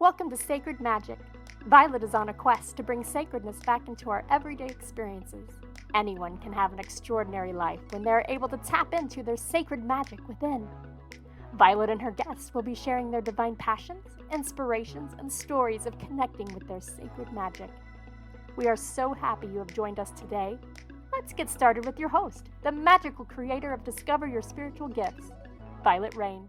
Welcome to Sacred Magic. Violet is on a quest to bring sacredness back into our everyday experiences. Anyone can have an extraordinary life when they are able to tap into their sacred magic within. Violet and her guests will be sharing their divine passions, inspirations, and stories of connecting with their sacred magic. We are so happy you have joined us today. Let's get started with your host, the magical creator of Discover Your Spiritual Gifts, Vialet Rayne.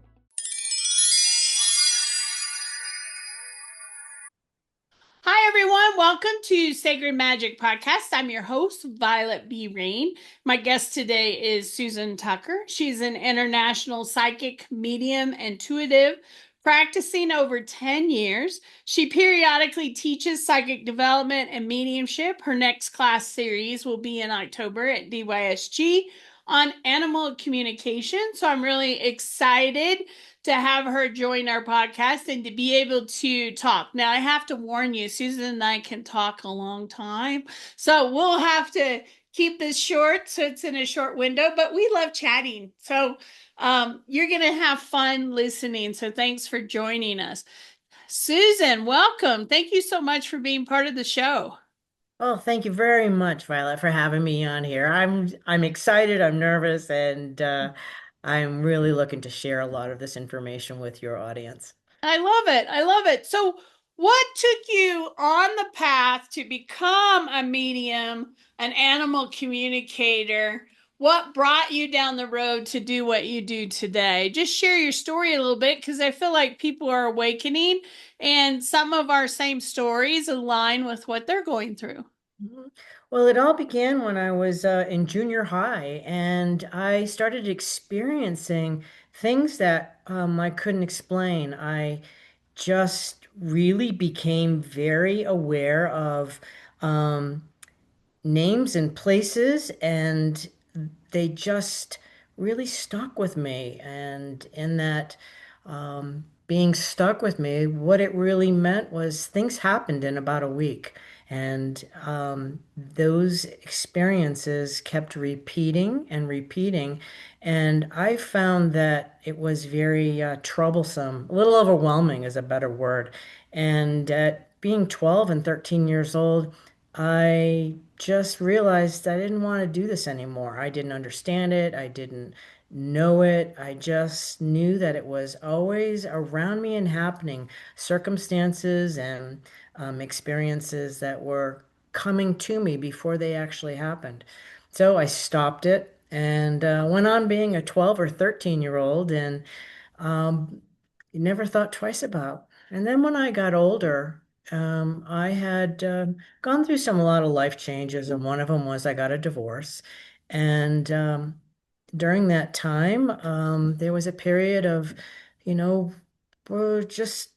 Hi, everyone. Welcome to Sacred Magic Podcast. I'm your host, Vialet B Rayne. My guest today is Susan Tucker. She's an international psychic, medium, intuitive, practicing over 10 years. She periodically teaches psychic development and mediumship. Her next class series will be in October at DYSG on animal communication. So I'm really excited to have her join our podcast and to be able to talk. Now, I have to warn you, Susan and I can talk a long time. So we'll have to keep this short so it's in a short window, but we love chatting. So you're going to have fun listening. So thanks for joining us. Susan, welcome. Thank you so much for being part of the show. Oh, thank you very much, Violet, for having me on here. I'm excited, I'm nervous, and I'm really looking to share a lot of this information with your audience. I love it. I love it. So, what took you on the path to become a medium, an animal communicator? What brought you down the road to do what you do today? Just share your story a little bit because I feel like people are awakening and some of our same stories align with what they're going through. Mhm. Well, it all began when I was in junior high, and I started experiencing things that I couldn't explain. I just really became very aware of um, names and places, and they just really stuck with me. And in that being stuck with me, what it really meant was things happened in about a week. And those experiences kept repeating and repeating. And I found that it was very troublesome, a little overwhelming is a better word. And at being 12 and 13 years old, I just realized I didn't want to do this anymore. I didn't understand it. I didn't know it. I just knew that it was always around me and happening, circumstances and experiences that were coming to me before they actually happened. So I stopped it and went on being a 12 or 13-year-old and um, never thought twice about. And then when I got older, I had gone through a lot of life changes, and one of them was I got a divorce. And during that time, there was a period of, you know, just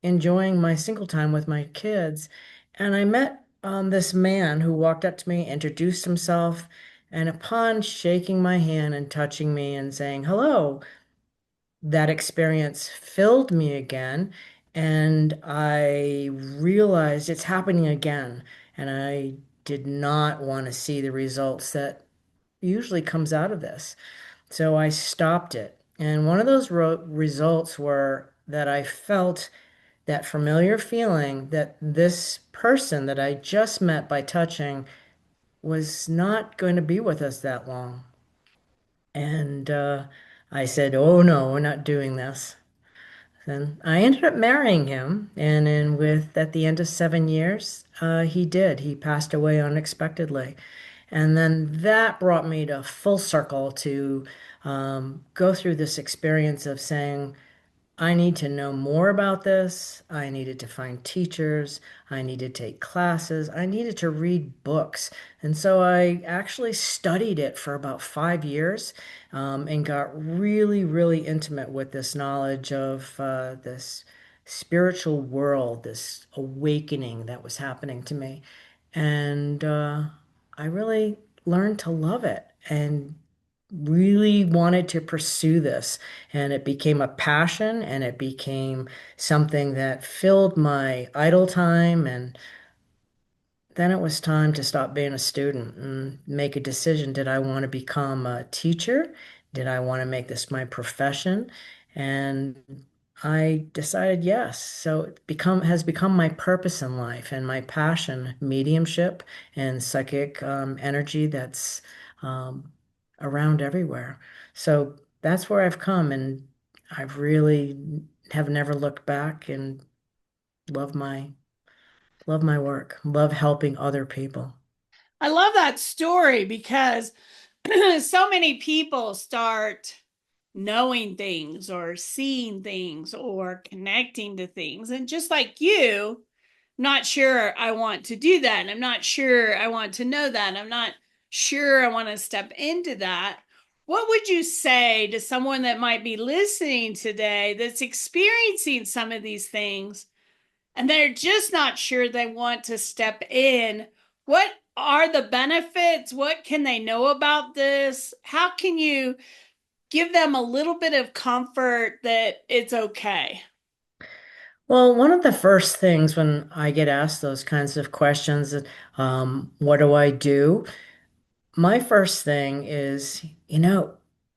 enjoying my single time with my kids. And I met this man who walked up to me, introduced himself, and upon shaking my hand and touching me and saying hello, that experience filled me again. And I realized it's happening again. And I did not want to see the results that usually comes out of this. So I stopped it. And one of those results were that I felt that familiar feeling that this person that I just met by touching was not going to be with us that long. And I said, "Oh no, we're not doing this." And I ended up marrying him, and then at the end of 7 years, he did. He passed away unexpectedly. And then that brought me to full circle to go through this experience of saying, I need to know more about this. I needed to find teachers. I needed to take classes. I needed to read books. And so I actually studied it for about 5 years and got really, really intimate with this knowledge of this spiritual world, this awakening that was happening to me. And I really learned to love it and really wanted to pursue this. And it became a passion and it became something that filled my idle time. And then it was time to stop being a student and make a decision. Did I want to become a teacher? Did I want to make this my profession? And I decided yes. So it has become my purpose in life and my passion, mediumship and psychic energy that's um, around everywhere. So that's where I've come, and I've really have never looked back and love my love my work, love helping other people. I love that story because so many people start knowing things or seeing things or connecting to things. And just like you, not sure I want to do that. And I'm not sure I want to know that. I'm not sure I want to step into that. What would you say to someone that might be listening today that's experiencing some of these things and they're just not sure they want to step in? What are the benefits? What can they know about this? How can you give them a little bit of comfort that it's okay? Well, one of the first things when I get asked those kinds of questions, what do I do? My first thing is,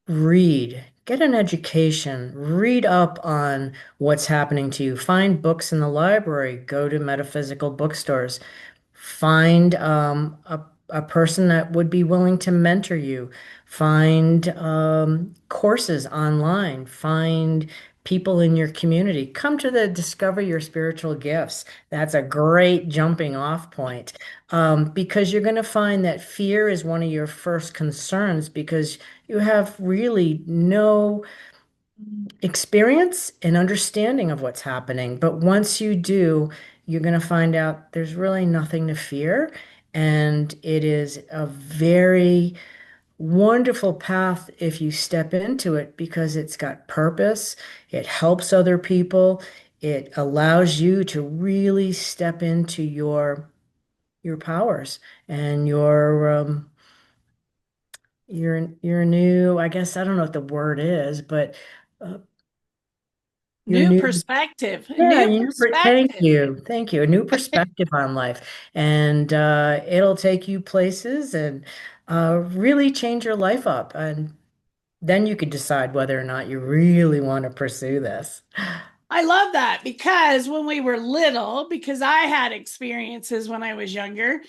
read, get an education, read up on what's happening to you. Find books in the library, go to metaphysical bookstores, find a person that would be willing to mentor you, find courses online, find people in your community. Come to the Discover Your Spiritual Gifts. That's a great jumping off point because you're going to find that fear is one of your first concerns because you have really no experience and understanding of what's happening. But once you do, you're going to find out there's really nothing to fear. And it is a very wonderful path if you step into it because it's got purpose. It helps other people. It allows you to really step into your powers and your new, I guess I don't know what the word is, but uh, your New new perspective, yeah, new thank perspective. you. Thank you. A new perspective on life. And it'll take you places and really change your life up. And then you could decide whether or not you really want to pursue this. I love that because when we were little, because I had experiences when I was younger,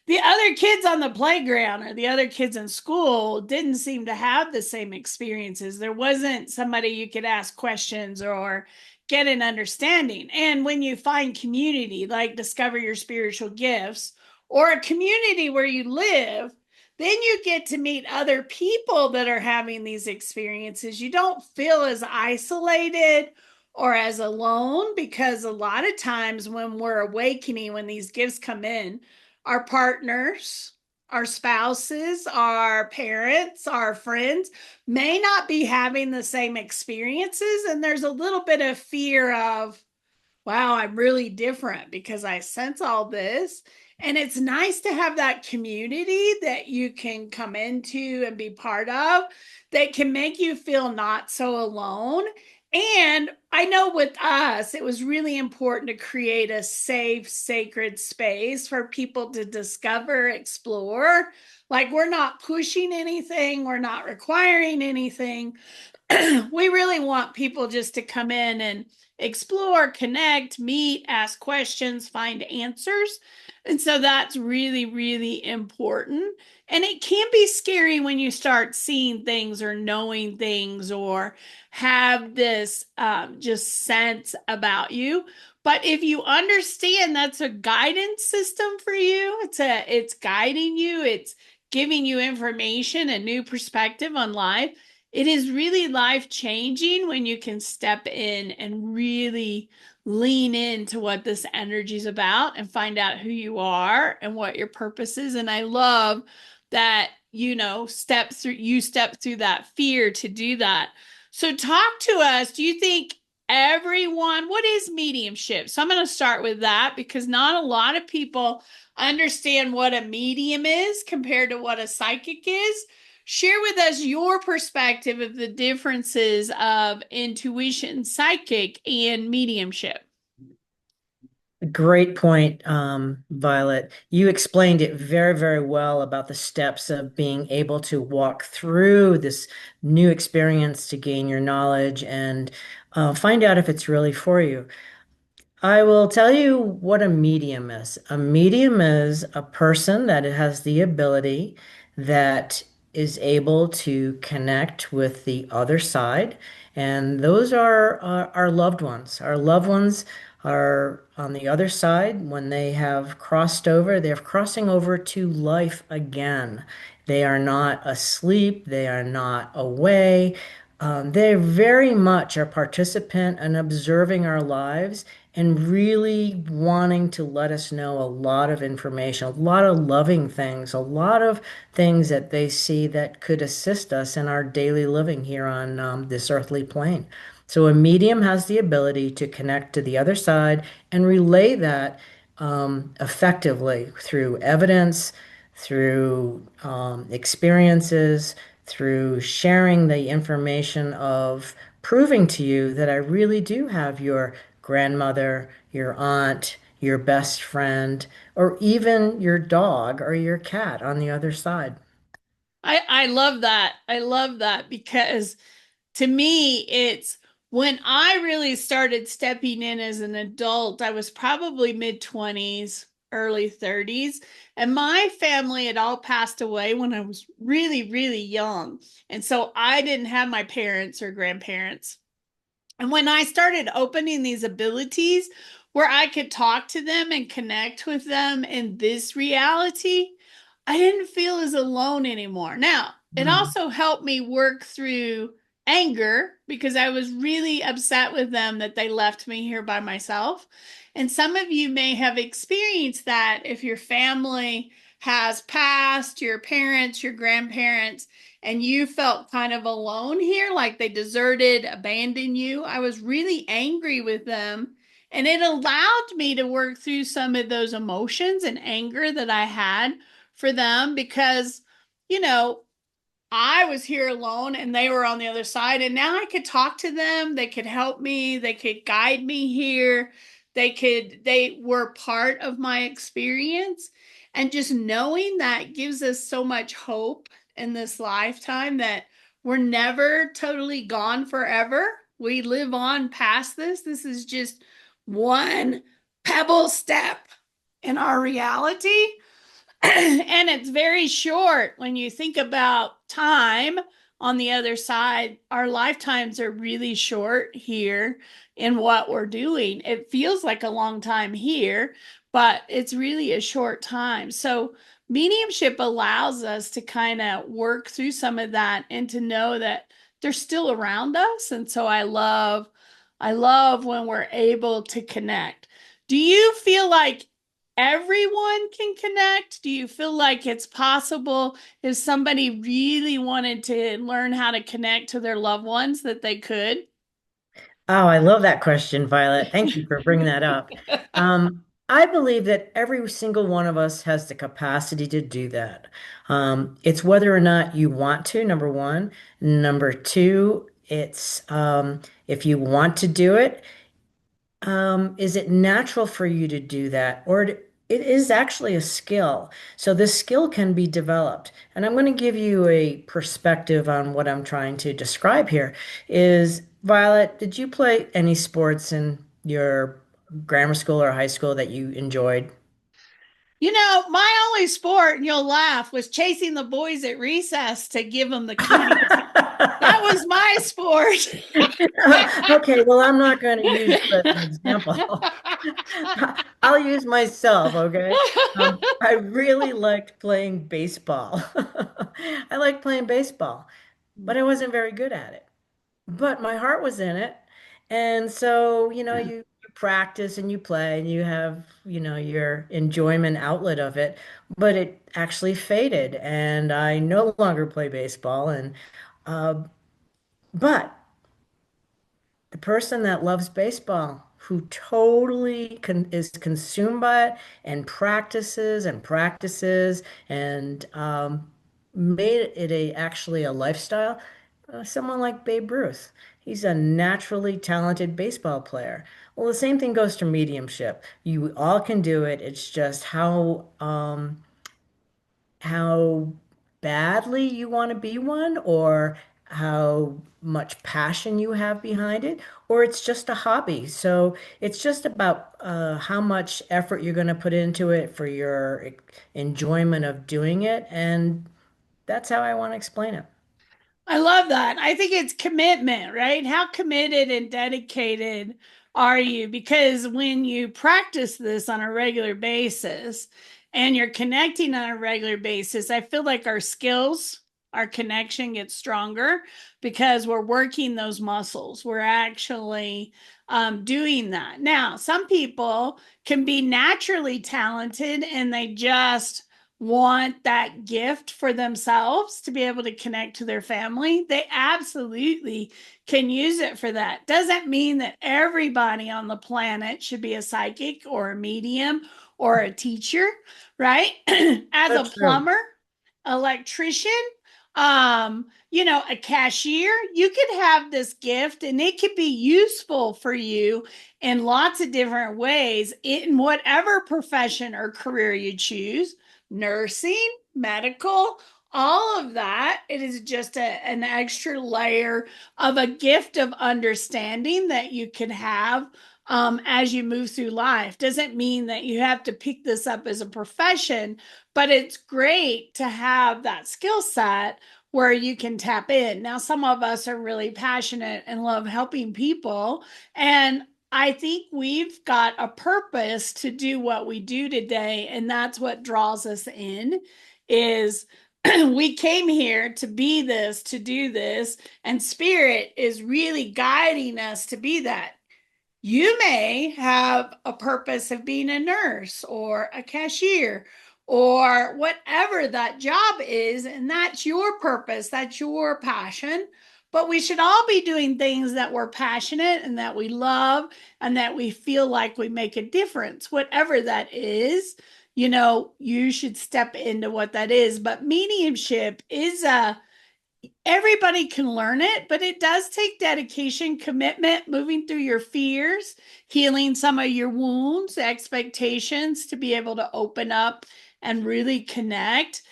the other kids on the playground or the other kids in school didn't seem to have the same experiences. There wasn't somebody you could ask questions or get an understanding. And when you find community, like Discover Your Spiritual Gifts, or a community where you live, then you get to meet other people that are having these experiences. You don't feel as isolated or as alone, because a lot of times when we're awakening, when these gifts come in, our partners, our spouses, our parents, our friends may not be having the same experiences. And there's a little bit of fear of, wow, I'm really different because I sense all this. And it's nice to have that community that you can come into and be part of that can make you feel not so alone. And I know with us, it was really important to create a safe, sacred space for people to discover, explore. Like, we're not pushing anything, we're not requiring anything. We really want people just to come in and explore, connect, meet, ask questions, find answers. And so that's really, really important. And it can be scary when you start seeing things or knowing things or have this just sense about you. But if you understand that's a guidance system for you, it's guiding you, it's giving you information, a new perspective on life. It is really life changing when you can step in and really lean into what this energy is about and find out who you are and what your purpose is. And I love that, you step through that fear to do that. So talk to us. Do you think what is mediumship? So I'm going to start with that because not a lot of people understand what a medium is compared to what a psychic is. Share with us your perspective of the differences of intuition, psychic, and mediumship. Great point, Violet. You explained it very, very well about the steps of being able to walk through this new experience to gain your knowledge and find out if it's really for you. I will tell you what a medium is. A medium is a person that has the ability that is able to connect with the other side, and those are our loved ones. Our loved ones are on the other side when they have crossed over. They're crossing over to life again. They are not asleep. They are not away. They very much are participant and observing our lives and really wanting to let us know a lot of information, a lot of loving things, a lot of things that they see that could assist us in our daily living here on this earthly plane. So a medium has the ability to connect to the other side and relay that effectively through evidence, through experiences, through sharing the information of proving to you that I really do have your grandmother, your aunt, your best friend, or even your dog or your cat on the other side. I love that. I love that because to me, it's when I really started stepping in as an adult, I was probably mid 20s, early 30s, and my family had all passed away when I was really, really young. And so I didn't have my parents or grandparents. And when I started opening these abilities where I could talk to them and connect with them in this reality, I didn't feel as alone anymore. Now, it Mm. also helped me work through anger because I was really upset with them that they left me here by myself. And some of you may have experienced that if your family has passed, your parents, your grandparents, and you felt kind of alone here, like they deserted, abandoned you. I was really angry with them. And it allowed me to work through some of those emotions and anger that I had for them because, you know, I was here alone and they were on the other side. And now I could talk to them. They could help me. They could guide me here. They were part of my experience. And just knowing that gives us so much hope in this lifetime that we're never totally gone forever. We live on past this. This is just one pebble step in our reality. And it's very short when you think about time on the other side. Our lifetimes are really short here in what we're doing. It feels like a long time here, but it's really a short time. So, mediumship allows us to kind of work through some of that and to know that they're still around us. And so I love when we're able to connect. Do you feel like everyone can connect? Do you feel like it's possible if somebody really wanted to learn how to connect to their loved ones that they could? Oh, I love that question, Violet. Thank you for bringing that up. I believe that every single one of us has the capacity to do that. It's whether or not you want to, number one. Number two, it's if you want to do it, is it natural for you to do that? Or it is actually a skill. So this skill can be developed. And I'm going to give you a perspective on what I'm trying to describe here. Is Violet, did you play any sports in your grammar school or high school that you enjoyed? You know, my only sport, and you'll laugh, was chasing the boys at recess to give them the cooties. That was my sport. Okay, well, I'm not going to use you as an example. I'll use myself, okay? I really liked playing baseball. I liked playing baseball, but I wasn't very good at it. But my heart was in it. And so, you practice and you play and you have, your enjoyment outlet of it. But it actually faded and I no longer play baseball. Uh, but the person that loves baseball, who totally is consumed by it and practices and made it actually a lifestyle, someone like Babe Ruth. He's a naturally talented baseball player. Well, the same thing goes to mediumship. You all can do it. It's just how badly you want to be one or how much passion you have behind it, or it's just a hobby. So it's just about how much effort you're going to put into it for your enjoyment of doing it. And that's how I want to explain it. I love that. I think it's commitment, right? How committed and dedicated are you? Because when you practice this on a regular basis and you're connecting on a regular basis, I feel like our skills, our connection gets stronger because we're working those muscles. We're actually doing that. Now, some people can be naturally talented and they just want that gift for themselves to be able to connect to their family, they absolutely can use it for that. Doesn't mean that everybody on the planet should be a psychic or a medium or a teacher, right? As a That's true. plumber, electrician, a cashier, you could have this gift and it could be useful for you in lots of different ways in whatever profession or career you choose, nursing, medical, all of that. It is just an extra layer of a gift of understanding that you can have as you move through life. Doesn't mean that you have to pick this up as a profession, but it's great to have that skill set where you can tap in. Now, some of us are really passionate and love helping people. And I think we've got a purpose to do what we do today, and that's what draws us in is we came here to be this, to do this, and spirit is really guiding us to be that. You may have a purpose of being a nurse or a cashier or whatever that job is, and that's your purpose, that's your passion. But we should all be doing things that we're passionate and that we love and that we feel like we make a difference, whatever that is. You should step into what that is. But mediumship is everybody can learn it, but it does take dedication, commitment, moving through your fears, healing some of your wounds, expectations to be able to open up and really connect.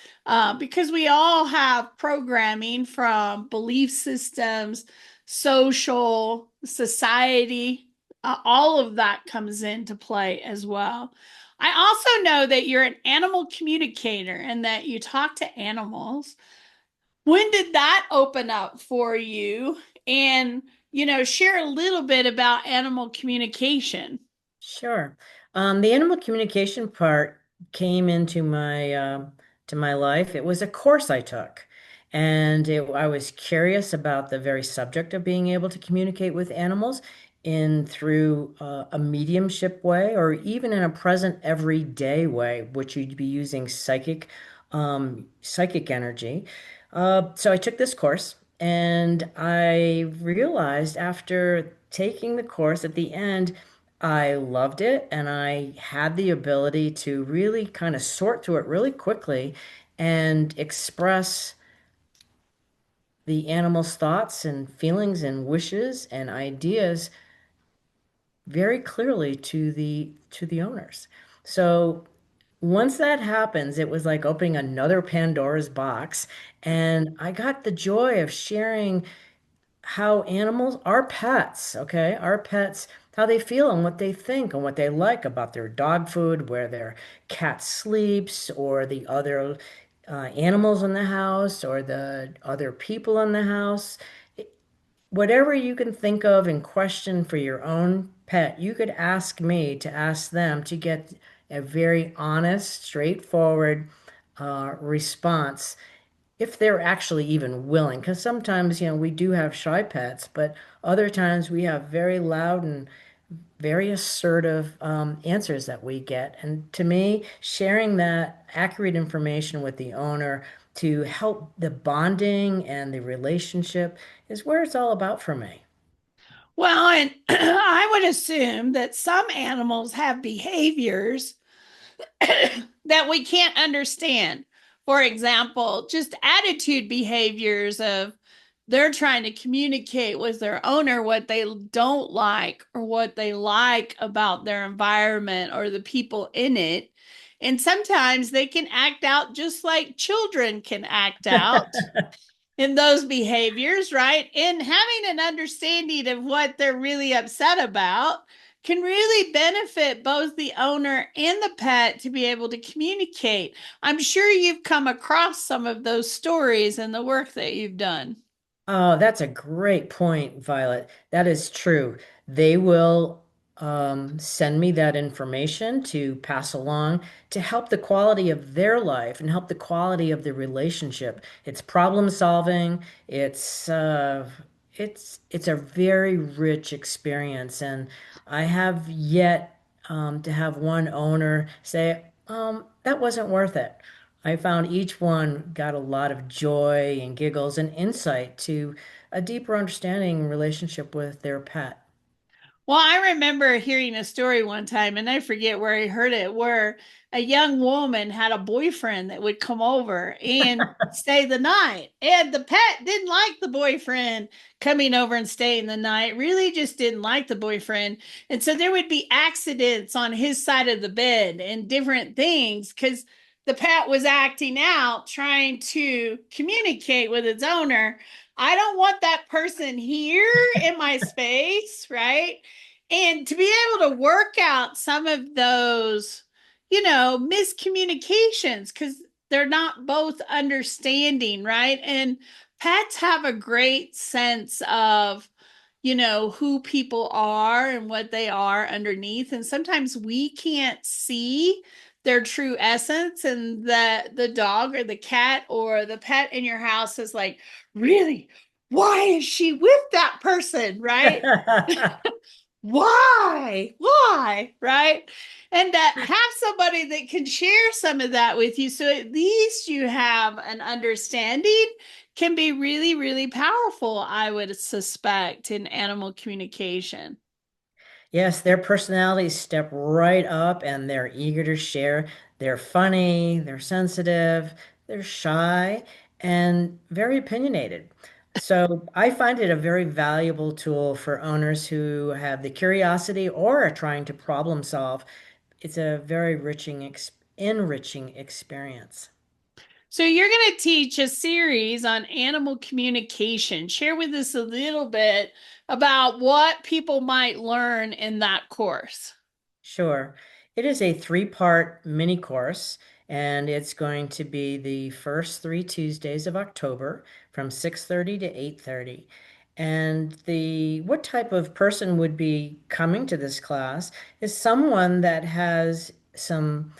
Because we all have programming from belief systems, social, society, all of that comes into play as well. I also know that you're an animal communicator and that you talk to animals. When did that open up for you? And, share a little bit about animal communication. Sure. The animal communication part came into my to my life. It was a course I took, and I was curious about the very subject of being able to communicate with animals in through a mediumship way, or even in a present everyday way, which you'd be using psychic energy. So I took this course, and I realized after taking the course at the end. I loved it, and I had the ability to really kind of sort through it really quickly and express the animal's thoughts and feelings and wishes and ideas very clearly to the owners. So once that happens, it was like opening another Pandora's box, and I got the joy of sharing how animals, our pets, okay, our pets, how they feel and what they think and what they like about their dog food, where their cat sleeps, or the other animals in the house, or the other people in the house. Whatever you can think of and question for your own pet, you could ask me to ask them to get a very honest, straightforward response if they're actually even willing. Because sometimes, we do have shy pets, but other times we have very loud and very assertive answers that we get. And to me, sharing that accurate information with the owner to help the bonding and the relationship is where it's all about for me. Well, and I would assume that some animals have behaviors that we can't understand. For example, just attitude behaviors of they're trying to communicate with their owner what they don't like or what they like about their environment or the people in it. And sometimes they can act out just like children can act out. in those behaviors, right? And having an understanding of what they're really upset about can really benefit both the owner and the pet to be able to communicate. I'm sure you've come across some of those stories in the work that you've done. Oh, that's a great point, Violet. That is true. They will send me that information to pass along to help the quality of their life and help the quality of the relationship. It's problem solving. It's a very rich experience, and I have yet to have one owner say, that wasn't worth it. I found each one got a lot of joy and giggles and insight to a deeper understanding and relationship with their pet. Well, I remember hearing a story one time, and I forget where I heard it, where a young woman had a boyfriend that would come over and stay the night. And the pet didn't like the boyfriend coming over and staying the night, really just didn't like the boyfriend. And so there would be accidents on his side of the bed and different things because the pet was acting out, trying to communicate with its owner. I don't want that person here in my space, right? And to be able to work out some of those, miscommunications because they're not both understanding, right? And pets have a great sense of, who people are and what they are underneath. And sometimes we can't see their true essence. And the dog or the cat or the pet in your house is like, really? Why is she with that person? Right? Why, right? And have somebody that can share some of that with you, so at least you have an understanding, can be really, really powerful, I would suspect, in animal communication. Yes, their personalities step right up and they're eager to share. They're funny, they're sensitive, they're shy, and very opinionated. So I find it a very valuable tool for owners who have the curiosity or are trying to problem solve. It's a very enriching experience. So you're going to teach a series on animal communication. Share with us a little bit about what people might learn in that course. Sure. It is a three-part mini course, and it's going to be the first 3 Tuesdays of October from 6:30 to 8:30. And the what type of person would be coming to this class is someone that has some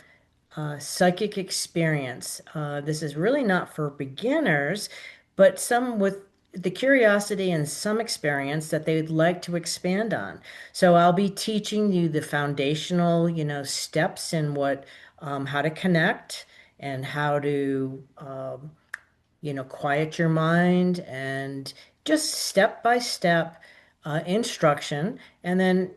psychic experience. This is really not for beginners, but some with the curiosity and some experience that they would like to expand on. So I'll be teaching you the foundational, steps in how to connect and how to, quiet your mind and just step by step instruction. And then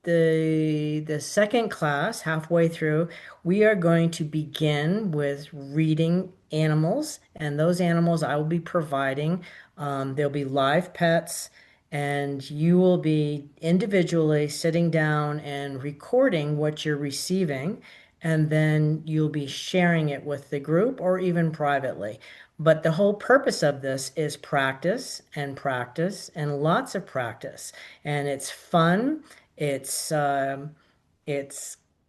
the second class, halfway through, we are going to begin with reading animals, and those animals I will be providing. There'll be live pets, and you will be individually sitting down and recording what you're receiving, and then you'll be sharing it with the group or even privately. But the whole purpose of this is practice and lots of practice. And it's fun. It's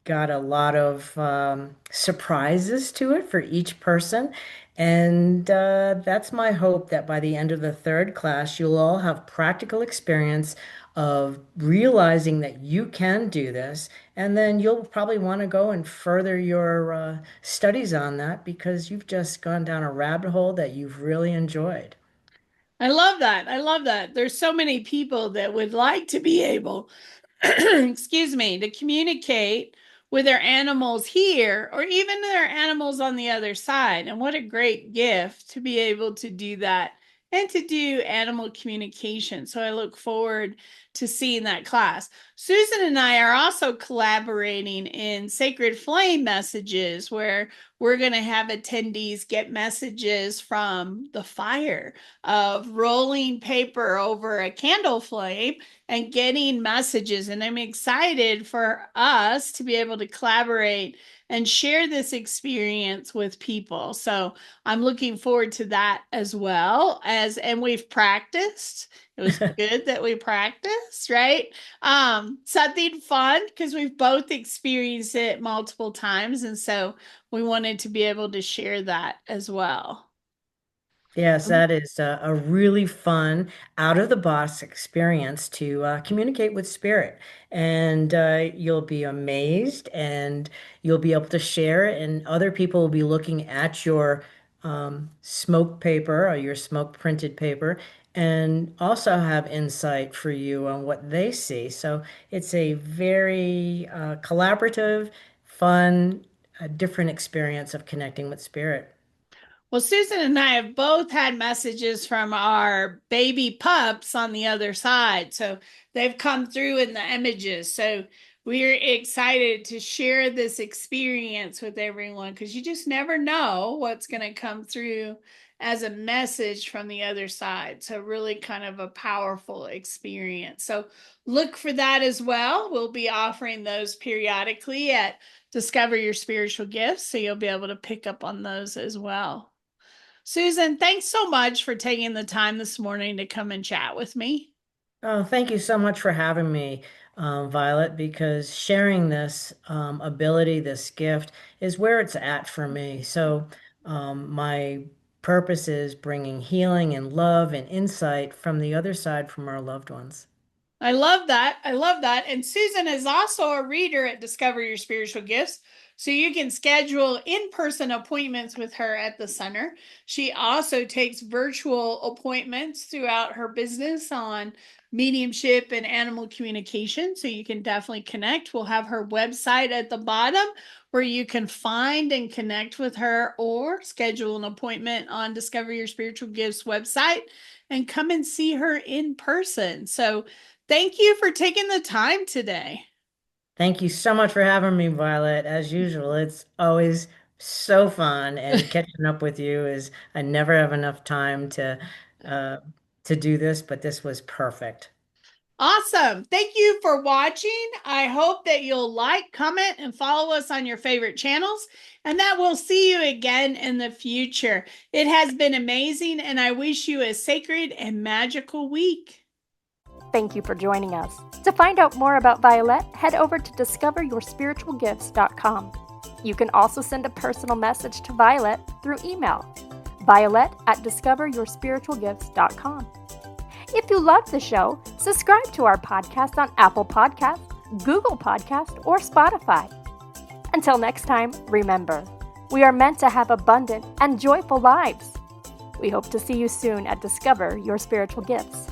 got a lot of surprises to it for each person. And that's my hope that by the end of the third class, you'll all have practical experience of realizing that you can do this. And then you'll probably want to go and further your studies on that because you've just gone down a rabbit hole that you've really enjoyed. I love that. I love that. There's so many people that would like to be able, excuse me, to communicate with their animals here or even their animals on the other side. And what a great gift to be able to do that and to do animal communication. So I look forward to see in that class. Susan and I are also collaborating in Sacred Flame messages, where we're going to have attendees get messages from the fire of rolling paper over a candle flame and getting messages. And I'm excited for us to be able to collaborate and share this experience with people. So I'm looking forward to that as well, and we've practiced. It was good that we practiced, right? Something fun, because we've both experienced it multiple times. And so we wanted to be able to share that as well. Yes, that is a really fun, out of the box experience to communicate with spirit. And you'll be amazed and you'll be able to share it, and other people will be looking at your smoke paper or your smoke printed paper and also have insight for you on what they see. So it's a very collaborative, fun, different experience of connecting with spirit. Well, Susan and I have both had messages from our baby pups on the other side. So they've come through in the images. So we're excited to share this experience with everyone, because you just never know what's going to come through as a message from the other side. So really kind of a powerful experience. So look for that as well. We'll be offering those periodically at Discover Your Spiritual Gifts. So you'll be able to pick up on those as well. Susan, thanks so much for taking the time this morning to come and chat with me. Oh, thank you so much for having me, Violet, because sharing this ability, this gift, is where it's at for me. So, my purpose is bringing healing and love and insight from the other side from our loved ones. I love that. I love that. And Susan is also a reader at Discover Your Spiritual Gifts. So you can schedule in-person appointments with her at the center. She also takes virtual appointments throughout her business on mediumship and animal communication. So you can definitely connect. We'll have her website at the bottom where you can find and connect with her, or schedule an appointment on Discover Your Spiritual Gifts website and come and see her in person. So thank you for taking the time today. Thank you so much for having me, Violet. As usual, it's always so fun, and catching up with you is I never have enough time uh, to do this, but this was perfect. Awesome. Thank you for watching. I hope that you'll like, comment, and follow us on your favorite channels, and that we'll see you again in the future. It has been amazing, and I wish you a sacred and magical week. Thank you for joining us. To find out more about Vialet, head over to discoveryourspiritualgifts.com. You can also send a personal message to Vialet through email, violet@discoveryourspiritualgifts.com. If you love the show, subscribe to our podcast on Apple Podcasts, Google Podcasts, or Spotify. Until next time, remember, we are meant to have abundant and joyful lives. We hope to see you soon at Discover Your Spiritual Gifts.